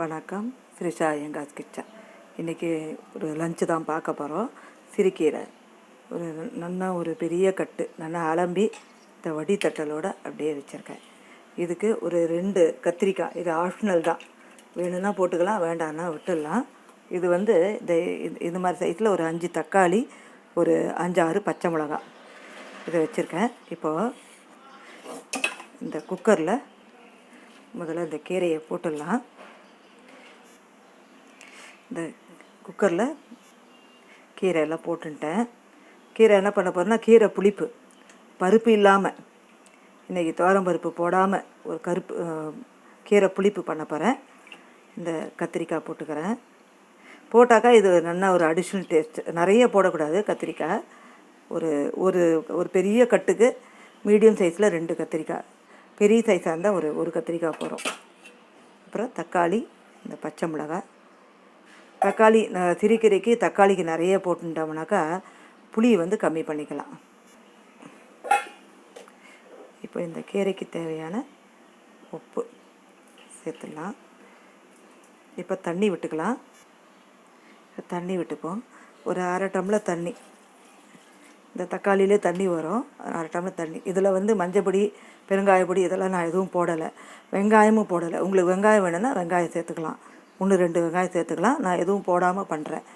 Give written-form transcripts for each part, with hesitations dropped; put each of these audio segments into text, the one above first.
வணக்கம். ஸ்ரீஷா ஐயங்கார்ஸ் கிச்சன். இன்றைக்கி ஒரு லஞ்சு தான் பார்க்க போகிறோம். சிறுக்கீரை ஒரு பெரிய கட்டு நல்லா அலம்பி இந்த வடித்தட்டலோடு அப்படியே வச்சுருக்கேன். இதுக்கு ஒரு 2 கத்திரிக்காய், இது ஆப்ஷனல் தான், வேணும்னா போட்டுக்கலாம், வேண்டாம்னா விட்டுடலாம். இது இது மாதிரி சைஸில் ஒரு 5 தக்காளி, ஒரு 5-6 பச்சை மிளகாய் இதை வச்சுருக்கேன். இப்போது இந்த குக்கரில் முதல்ல இந்த கீரையை போட்டுடலாம். இந்த குக்கரில் கீரையெல்லாம் போட்டுட்டேன். கீரை என்ன பண்ண போகிறேன்னா, கீரை புளிப்பு பருப்பு இல்லாமல், இன்றைக்கி பருப்பு போடாமல் ஒரு கீரை புளிப்பு பண்ண போகிறேன். இந்த கத்திரிக்காய் போட்டுக்கிறேன். போட்டாக்கா இது நல்லா ஒரு அடிஷ்னல் டேஸ்ட். நிறைய போடக்கூடாது கத்திரிக்காய். ஒரு ஒரு பெரிய கட்டுக்கு மீடியம் சைஸில் 2 கத்திரிக்காய், பெரிய சைஸாக இருந்தால் ஒரு கத்திரிக்காய் போகிறோம். அப்புறம் தக்காளி, இந்த பச்சை மிளகாய். தக்காளி சிறுகீரைக்கு தக்காளிக்கு நிறைய போட்டுட்டோம்னாக்கா புளி கம்மி பண்ணிக்கலாம். இப்போ இந்த கீரைக்கு தேவையான உப்பு சேர்த்துடலாம். இப்போ தண்ணி விட்டுக்கலாம். தண்ணி விட்டுப்போம். ஒரு 1/2 டம்ளர் தண்ணி. இந்த தக்காளியிலே தண்ணி வரும். 1/2 டம்ளர் தண்ணி. இதில் மஞ்சப்பொடி, பெருங்காயப்பொடி இதெல்லாம் நான் எதுவும் போடலை. வெங்காயமும் போடலை. உங்களுக்கு வெங்காயம் வேணும்னா வெங்காயம் சேர்த்துக்கலாம். 1-2 வெங்காயம் சேர்த்துக்கலாம். நான் எதுவும் போடாமல் பண்ணுறேன்.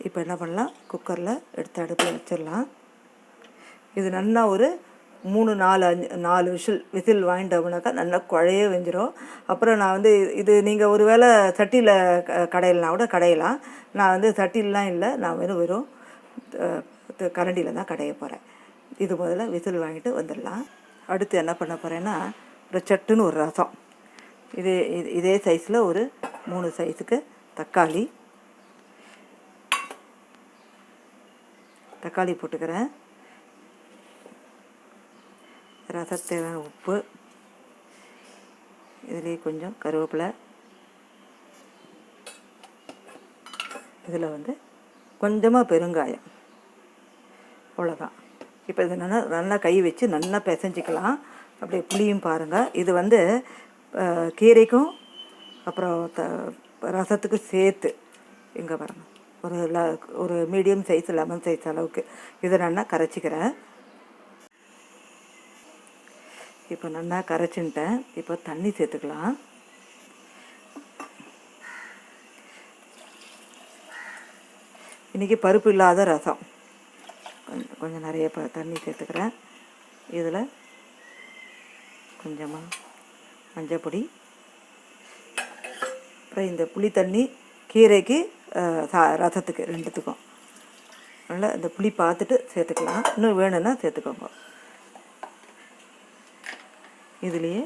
இப்போ என்ன பண்ணலாம், குக்கரில் எடுத்து அடுப்பில் வச்சிடலாம். இது நல்லா ஒரு 3-4 விசில் வாங்கிட்டோம்னாக்கா நல்லா குழைய வெஞ்சிரும். அப்புறம் நான் இது நீங்கள் ஒரு வேளை சட்டியில் கடையிலனா கூட கடையலாம். நான் சட்டிலலாம் இல்லை, நான் வெறும் கரண்டியில் தான் கடைய போகிறேன். இது முதல்ல விசில் வாங்கிட்டு வந்துடலாம். அடுத்து என்ன பண்ண போகிறேன்னா, ஒரு சட்டுன்னு ஒரு ரசம். இதே சைஸில் ஒரு 3 சைஸுக்கு தக்காளி போட்டுக்கிறேன். ரசத்தேவையான உப்பு, இதுலேயே கொஞ்சம் கருவேப்பிலை, இதில் கொஞ்சமாக பெருங்காயம், அவ்வளோதான். இப்போ இது நல்லா கை வச்சு நல்லா பிசைஞ்சிக்கலாம். அப்படியே புளியும் பாருங்கள். இது கீரைக்கும் அப்புறம் ரசத்துக்கு சேர்த்து இங்கே பாருங்கள், ஒரு மீடியம் சைஸ் லெமன் சைஸ் அளவுக்கு இதை நல்லா கரைச்சிக்கிறேன். இப்போ நல்லா கரைச்சின்ட்டேன். இப்போ தண்ணி சேர்த்துக்கலாம். இன்றைக்கி பருப்பு இல்லாத ரசம். கொஞ்சம் நிறைய தண்ணி சேர்த்துக்கிறேன். இதில் கொஞ்சமாக மஞ்சப்பொடி, அப்புறம் இந்த புளி தண்ணி கீரைக்கு ரசத்துக்கு 2த்துக்கும் நல்லா இந்த புளி பார்த்துட்டு சேர்த்துக்கலாம். இன்னும் வேணும்னா சேர்த்துக்கோங்க. இதுலேயே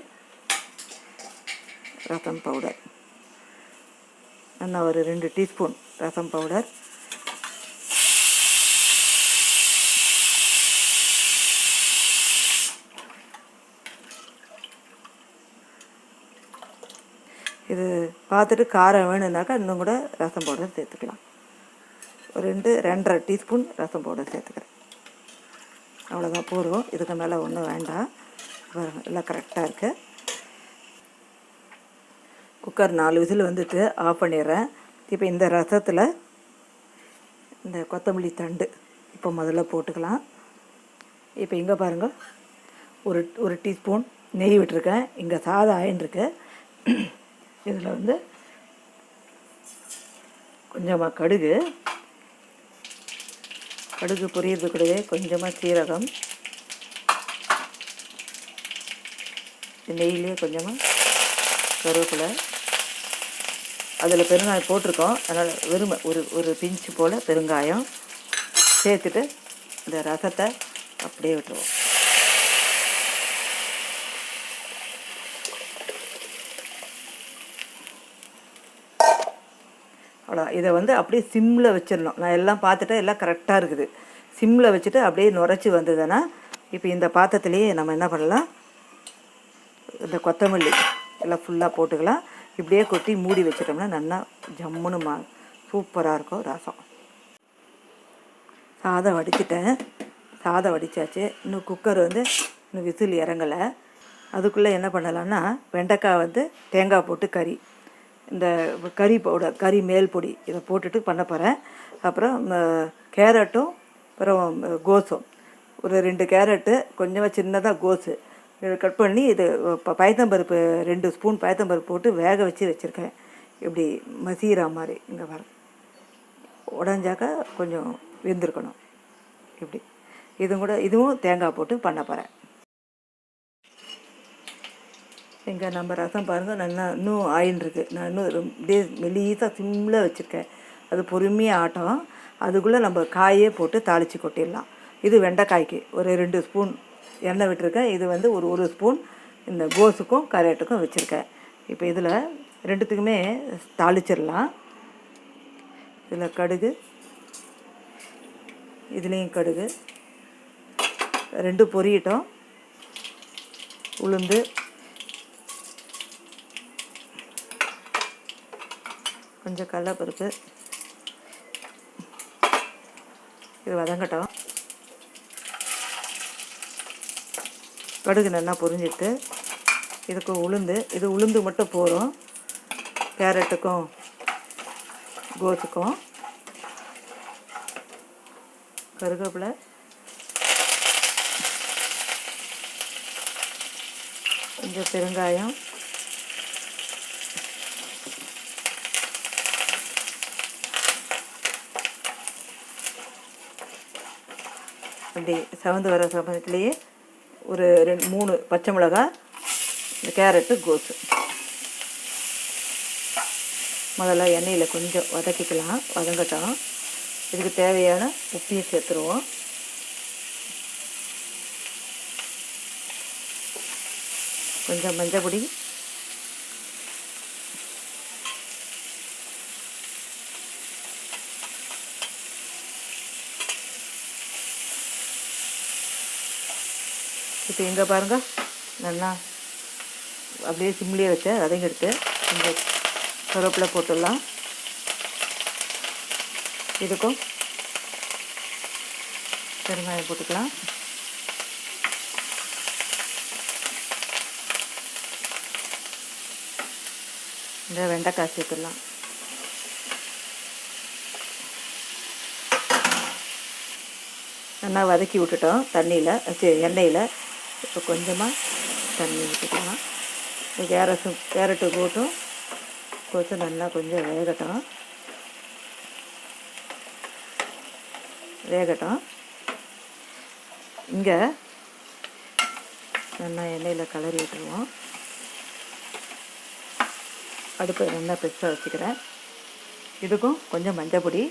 ரசம் பவுடர் நல்லா ஒரு 2 டீஸ்பூன் ரசம் பவுடர், இது பார்த்துட்டு காரம் வேணும்னாக்கா இன்னும் கூட ரசம் பவுடர் சேர்த்துக்கலாம். ஒரு 2-2.5 டீஸ்பூன் ரசம் பவுடர் சேர்த்துக்கிறேன். அவ்வளோதான் போதும். இதுக்கு மேலே ஒன்றும் வேண்டாம். எல்லாம் கரெக்டாக இருக்குது. குக்கர் 4 விசில் வந்துட்டு ஆஃப் பண்ணிடுறேன். இப்போ இந்த ரசத்தில் இந்த கொத்தமல்லி தண்டு இப்போ முதல்ல போட்டுக்கலாம். இப்போ இங்கே பாருங்கள், ஒரு டீஸ்பூன் நெய் விட்டுருக்கேன். இங்கே சாதம் ஆயின்ருக்கு. இதில் கொஞ்சமாக கடுகு பொரியறது கூடவே கொஞ்சமாக சீரகம், நெய்யிலே கொஞ்சமாக கருவேப்பிலை, அதில் பெருங்காயம் போட்டிருக்கோம். அதனால் வெறுமை ஒரு பிஞ்சு போல் பெருங்காயம் சேர்த்துட்டு இந்த ரசத்தை அப்படியே விட்டுருவோம். அவ்வளோ. இதை அப்படியே சிம்மில் வச்சிடணும். நான் எல்லாம் பார்த்துட்டு எல்லாம் கரெக்டாக இருக்குது. சிம்மில் வச்சுட்டு அப்படியே நுரைச்சி வந்ததுன்னா இப்போ இந்த பாத்திரத்துலேயே நம்ம என்ன பண்ணலாம், இந்த கொத்தமல்லி எல்லாம் ஃபுல்லாக போட்டுக்கலாம். இப்படியே கொட்டி மூடி வச்சிட்டோம்னா நல்லா ஜம்முன்னு சூப்பராக இருக்கும் ரசம். சாதம் வடிச்சிட்டேன். சாதம் வடித்தாச்சு. இன்னும் குக்கர் இன்னும் விசில் இறங்கலை. அதுக்குள்ளே என்ன பண்ணலான்னா, வெண்டைக்காய் தேங்காய் போட்டு கறி இந்த கறி பவுடர், கறி மேல் பொடி இதை போட்டுட்டு பண்ண போகிறேன். அப்புறம் கேரட்டும் அப்புறம் கோஸும், ஒரு 2 கேரட்டு, கொஞ்சமாக சின்னதாக கோஸு கட் பண்ணி, இது பயத்தம்பருப்பு 2 ஸ்பூன் பயத்தம்பருப்பு போட்டு வேக வச்சு வச்சுருக்கேன். இப்படி மசீரா மாதிரி இங்கே வர உடஞ்சாக்கா கொஞ்சம் வெந்திருக்கணும். இப்படி இதுவும் தேங்காய் போட்டு பண்ண போகிறேன். இங்கே நம்ம ரசம் பாருங்கள், நல்லா இன்னும் ஆயின்ருக்கு. நான் இன்னும் அப்படியே மெலிசாக சிம்மில் வச்சுருக்கேன். அது பொறுமையாக ஆட்டம். அதுக்குள்ளே நம்ம காயே போட்டு தாளித்து கொட்டிடலாம். இது வெண்டைக்காய்க்கு ஒரு 2 ஸ்பூன் எண்ணெய் விட்டுருக்கேன். இது வந்து ஒரு ஸ்பூன் இந்த கோஸுக்கும் கரேட்டுக்கும் வச்சுருக்கேன். இப்போ இதில் ரெண்டுத்துக்குமே தாளிச்சிடலாம். இதில் கடுகு, இதுலேயும் கடுகு 2 பொரியட்டும். உளுந்து, கொஞ்சம் கடலைப்பருப்பு, இது வதங்கட்டும். கடுகு நல்லா பொரிஞ்சிட்டு இதுக்கு இது உளுந்து மட்டும் போதும். கேரட்டுக்கும் கோஸுக்கும் கருவேப்பிலை, கொஞ்சம் பெருங்காயம், அப்படி செவந்து வர சமயத்துலேயே ஒரு 2-3 பச்சை மிளகாய், இந்த கேரட்டு, கோஸு முதல்ல எண்ணெயில் கொஞ்சம் வதக்கிக்கலாம். வதங்கட்டும். இதுக்கு தேவையான உப்பையும் சேர்த்துருவோம். கொஞ்சம் மஞ்சள் பொடி, இப்போ இங்கே பாருங்கள், நல்லா அப்படியே சிம்லேயே வச்ச வதங்கிடுத்து. கொஞ்சம் கருவேப்பிலை போட்டுடலாம். இதுக்கும் பெருங்காயம் போட்டுக்கலாம். இந்த வெண்டைக்காய் சேர்த்துடலாம். நல்லா வதக்கி விட்டுட்டோம் தண்ணியில், எண்ணெயில். இப்போ கொஞ்சமாக தண்ணி ஊற்றிக்கலாம். கேரட்டு போட்டும் கொஞ்சம் நல்லா கொஞ்சம் வேகட்டும். இங்கே நல்லா எண்ணெயில் கிளறி விட்டுருவோம். அடுப்பு நல்லா பெருசாக வச்சுக்கிறேன். இதுக்கும் கொஞ்சம் மஞ்சள் பொடி,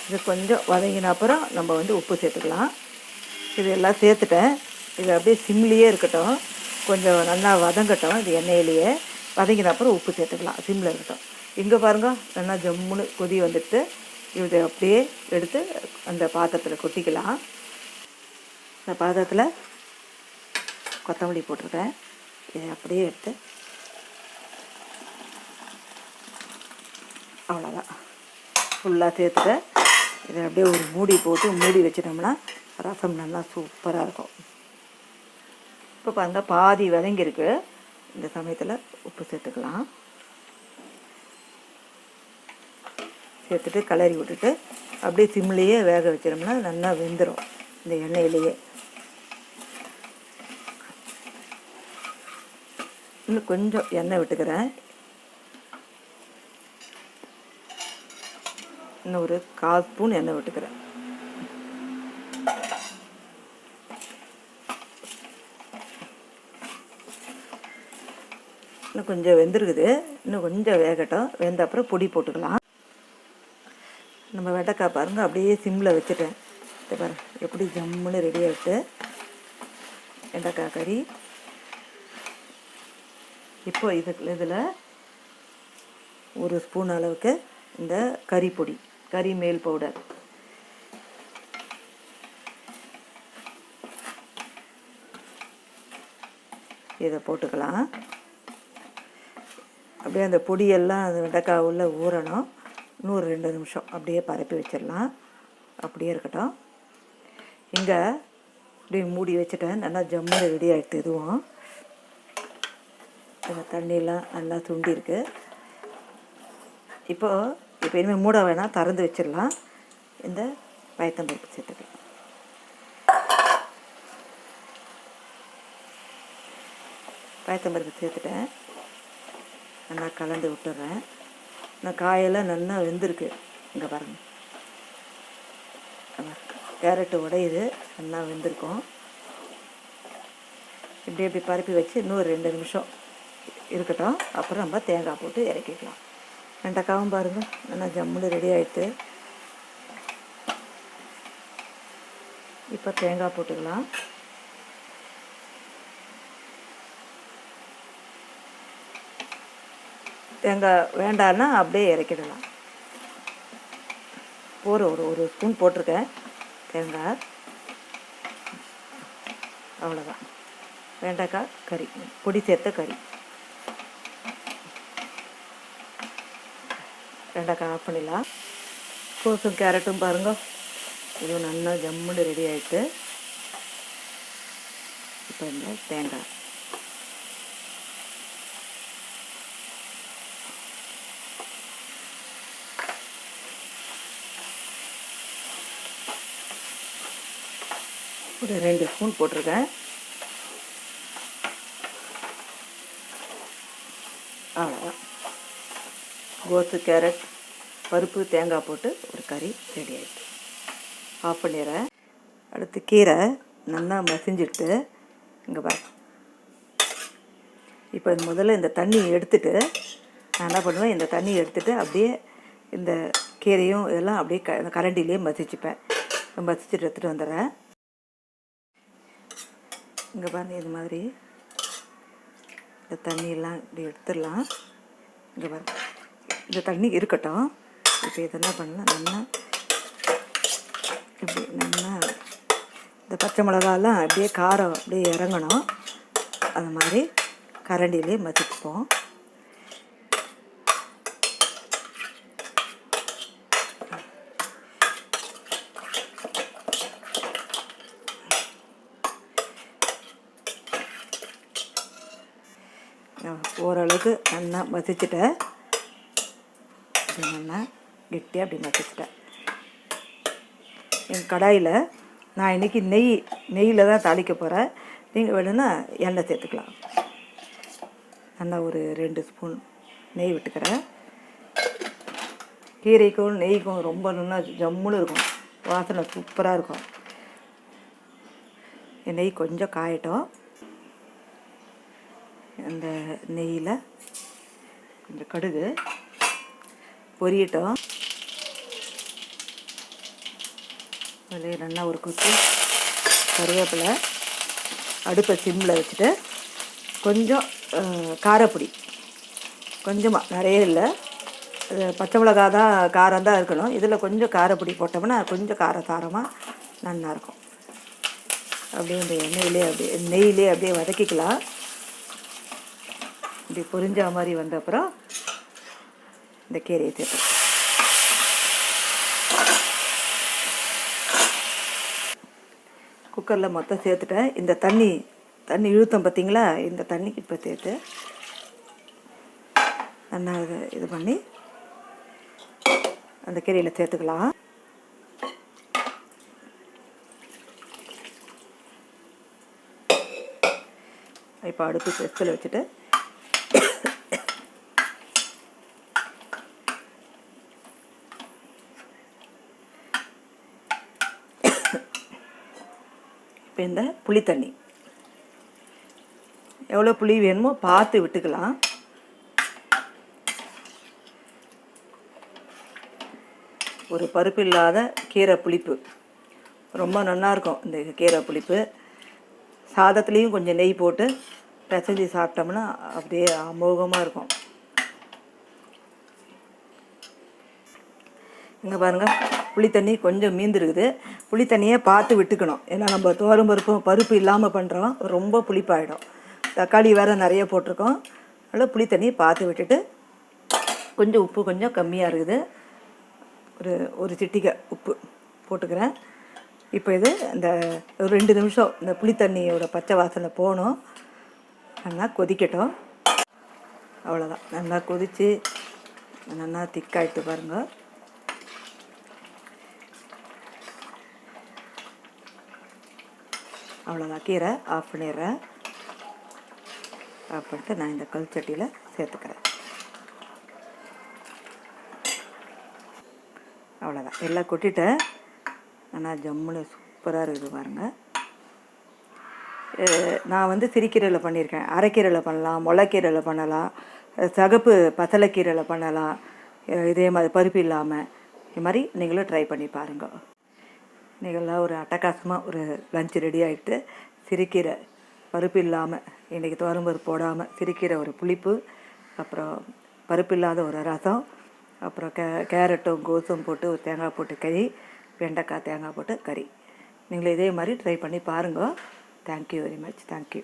இது கொஞ்சம் வதங்கின அப்புறம் நம்ம வந்து உப்பு சேர்த்துக்கலாம். இது எல்லாம் சேர்த்துட்டேன். இது அப்படியே சிம்லேயே இருக்கட்டும், கொஞ்சம் நல்லா வதங்கட்டும். இது எண்ணெயிலேயே வதங்கின அப்புறம் உப்பு சேர்த்துக்கலாம். சிம்மில் இருக்கட்டும். இங்கே பாருங்கள், நல்லா ஜம்முன்னு கொதி வந்துட்டு இதை அப்படியே எடுத்து அந்த பாத்திரத்தில் கொட்டிக்கலாம். இந்த பாத்திரத்தில் கொத்தமல்லி போட்டிருக்கேன். இதை அப்படியே எடுத்து அவ்வளோதான் ஃபுல்லாக சேர்த்துட்டு இதை அப்படியே ஒரு மூடி வச்சிட்டோம்னா ரசம் நல்லா சூப்பராக இருக்கும். இப்போ பாருங்கள், பாதி வதங்கியிருக்கு. இந்த சமயத்தில் உப்பு சேர்த்துக்கலாம். சேர்த்துட்டு கிளறி விட்டுட்டு அப்படியே சிம்லேயே வேக வச்சிட்டோம்னா நல்லா வெந்துடும் இந்த எண்ணெயிலேயே. இன்னும் கொஞ்சம் எண்ணெய் விட்டுக்கிறேன். இன்னும் ஒரு 1/4 ஸ்பூன் எண்ணெய் விட்டுக்கிறேன். இன்னும் கொஞ்சம் வெந்திருக்குது. இன்னும் கொஞ்சம் வேகட்டும். வெந்த அப்புறம் பொடி போட்டுக்கலாம். நம்ம வெண்டைக்காய் பாருங்கள், அப்படியே சிம்மில் வச்சுட்டேன். இதை பாருங்க எப்படி ஜம்முன்னு ரெடி ஆகிட்டு வெண்டைக்காய் கறி. இப்போ இதில் 1 ஸ்பூன் அளவுக்கு இந்த கறி மேல் பவுடர், இதை போட்டுக்கலாம். அப்படியே அந்த பொடியெல்லாம் அந்த வெண்டைக்காய் உள்ள ஊறணும். இன்னும் ஒரு 2 நிமிஷம் அப்படியே பரப்பி வச்சிடலாம். அப்படியே இருக்கட்டும். இங்கே அப்படியே மூடி வச்சுட்டேன். நல்லா ஜம்முன்னு ரெடி ஆகிடுது. இதுவும் அந்த தண்ணியெல்லாம் நல்லா சுண்டிருக்கு. இப்போ இனிமேல் மூட வேணாம், திறந்து வச்சிடலாம். இந்த பயத்தம்பருப்பு சேர்த்துக்கலாம். பயத்தம்பருப்பு சேர்த்துட்டேன். நல்லா கலந்து விட்டுறேன். இந்த காயெல்லாம் நல்லா வெந்திருக்கு. இங்கே பாருங்கள், கேரட்டு உடையுது, நல்லா வெந்திருக்கும். இப்படி பரப்பி வச்சு இன்னும் 2 நிமிஷம் இருக்கட்டும். அப்புறம் நம்ம தேங்காய் போட்டு இறக்கிக்கலாம். வெண்டைக்காவும் பாருங்கள் நல்லா ஜம்முன்னு ரெடி ஆகிடுது. இப்போ தேங்காய் போட்டுக்கலாம். தேங்காய் வேண்டான்னா அப்படியே இறக்கிடலாம். ஒரு ஸ்பூன் போட்டிருக்கேன் தேங்காய், அவ்வளோதான். வெண்டைக்காய் கறி, பொடி சேர்த்த கறி. வெண்டைக்காய் ஆஃப் பண்ணிடலாம். கோஸும் கேரட்டும் பாருங்க, இதுவும் நல்லா ஜம்முன்னு ரெடி ஆகிட்டு. இப்போ இந்த தேங்காய் ஒரு 2 ஸ்பூன் போட்டிருக்கேன். அவ்வளோதான். கோஸு கேரட் பருப்பு தேங்காய் போட்டு ஒரு கறி ரெடி ஆகிடுது. ஆஃப் பண்ணிடுறேன். அடுத்து கீரை நல்லா மசிஞ்சிட்டு இங்கே பாரு. இப்போ முதல்ல இந்த தண்ணி எடுத்துட்டு நான் என்ன பண்ணுவேன், இந்த தண்ணி எடுத்துட்டு அப்படியே இந்த கீரையும் இதெல்லாம் அப்படியே கரண்டிலே மசிச்சுப்பேன். மசிச்சுட்டு எடுத்துகிட்டு வந்துடுறேன். இங்கே பாருங்கள், இது மாதிரி இந்த தண்ணியெல்லாம் இப்படி எடுத்துடலாம். இங்கே பாருங்க, இந்த தண்ணி இருக்கட்டும். இப்போ இதெல்லாம் பண்ணலாம். நல்லா இப்படி நல்லா இந்த பச்சை மிளகாலாம் அப்படியே காரம் அப்படியே இறங்கணும். அது மாதிரி கரண்டிலே மசிச்சுப்போம். ஓரளவுக்கு நல்லா மசிச்சுட்டேன். நல்லா கெட்டியாக அப்படி மசிச்சுட்டேன். என் கடாயில் நான் இன்றைக்கி நெய்யில் தான் தாளிக்க போகிறேன். நீங்கள் வேணும்னா எண்ணெய் சேர்த்துக்கலாம். நல்லா ஒரு 2 ஸ்பூன் நெய் விட்டுக்கிறேன். கீரைக்கும் நெய்க்கும் ரொம்ப நல்லா ஜம்முன்னு இருக்கும், வாசனை சூப்பராக இருக்கும். என் நெய் கொஞ்சம் காயட்டும். அந்த நெய்யில் கொஞ்சம் கடுகு பொரியட்டும். அதில் நல்லா ஒரு கொத்து கருவேப்பிலை. அடுப்பை சிம்மில் வச்சுட்டு கொஞ்சம் காரப்பொடி கொஞ்சமாக, நிறைய இல்லை, பச்சை மிளகா தான் காரம் தான் இருக்கணும். இதில் கொஞ்சம் காரப்பொடி போட்டோம்னா கொஞ்சம் காரசாரமாக நல்லாயிருக்கும். அப்படியே இந்த எண்ணெயிலே அப்படியே நெய்யிலே அப்படியே வதக்கிக்கலாம். இப்படி பொரிஞ்ச மாதிரி வந்த அப்புறம் இந்த கீரையை சேர்த்து குக்கரில் மொத்தம் சேர்த்துட்டேன். இந்த தண்ணி இழுத்தம் பார்த்தீங்களா, இந்த தண்ணிக்கு இப்போ சேர்த்து நல்லா இது பண்ணி அந்த கீரையில் சேர்த்துக்கலாம். இப்போ அடுப்பு செஸ்டில் வச்சுட்டு இப்போ இந்த புளி தண்ணி எவ்வளோ புளி வேணுமோ பார்த்து விட்டுக்கலாம். ஒரு பருப்பு இல்லாத கீரை புளிப்பு ரொம்ப நல்லாயிருக்கும். இந்த கீரை புளிப்பு சாதத்துலேயும் கொஞ்சம் நெய் போட்டு பிசைஞ்சு சாப்பிட்டோம்னா அப்படியே அமோகமாக இருக்கும். இங்கே பாருங்கள், புளி தண்ணி கொஞ்சம் மீந்துருக்குது. புளி தண்ணியை பார்த்து விட்டுக்கணும். ஏன்னா நம்ம துவரம் பருப்பு இல்லாமல் பண்ணுறோம், ரொம்ப புளிப்பாயிடும். தக்காளி வேறு நிறைய போட்டிருக்கோம். அதனால் புளி தண்ணியை பார்த்து விட்டுட்டு கொஞ்சம் உப்பு கொஞ்சம் கம்மியாக இருக்குது. ஒரு சிட்டிகை உப்பு போட்டுக்கிறேன். இப்போ இது இந்த ஒரு 2 நிமிஷம் இந்த புளி தண்ணியோட பச்சை வாசனை போகணும். நல்லா கொதிக்கட்டும். அவ்வளோதான், நல்லா கொதித்து நல்லா திக்காயிட்டு பாருங்கள். அவ்வளோதான், கீரை ஆஃப் பண்ணிடுறேன். ஆஃப் பண்ணிட்டு நான் இந்த கல் சட்டியில் சேர்த்துக்கிறேன். அவ்வளோதான், எல்லாம் கொட்டிட்டேன். ஆனால் ஜம்முன்னு சூப்பராக இருக்குது பாருங்கள். நான் சிறுக்கீரையில் பண்ணியிருக்கேன், அரைக்கீரையில் பண்ணலாம், முளைக்கீரையில் பண்ணலாம், சகப்பு பசலைக்கீரையில் பண்ணலாம். இதே மாதிரி பருப்பு இல்லாமல் இது மாதிரி நீங்களும் ட்ரை பண்ணி பாருங்கள். நீங்களாம் ஒரு அட்டகாசமாக ஒரு லஞ்ச் ரெடி ஆகிட்டு, சிறுக்கீரை பருப்பு இல்லாமல், இன்றைக்கி துவரம்பருப்பு போடாமல் சிறுக்கீரை ஒரு புளிப்பு, அப்புறம் பருப்பு இல்லாத ஒரு ரசம், அப்புறம் கேரட்டும் கோஸும் போட்டு ஒரு தேங்காய் போட்டு கறி, வெண்டைக்காய் தேங்காய் போட்டு கறி. நீங்களும் இதே மாதிரி ட்ரை பண்ணி பாருங்கள். Thank you very much. தேங்க்யூ.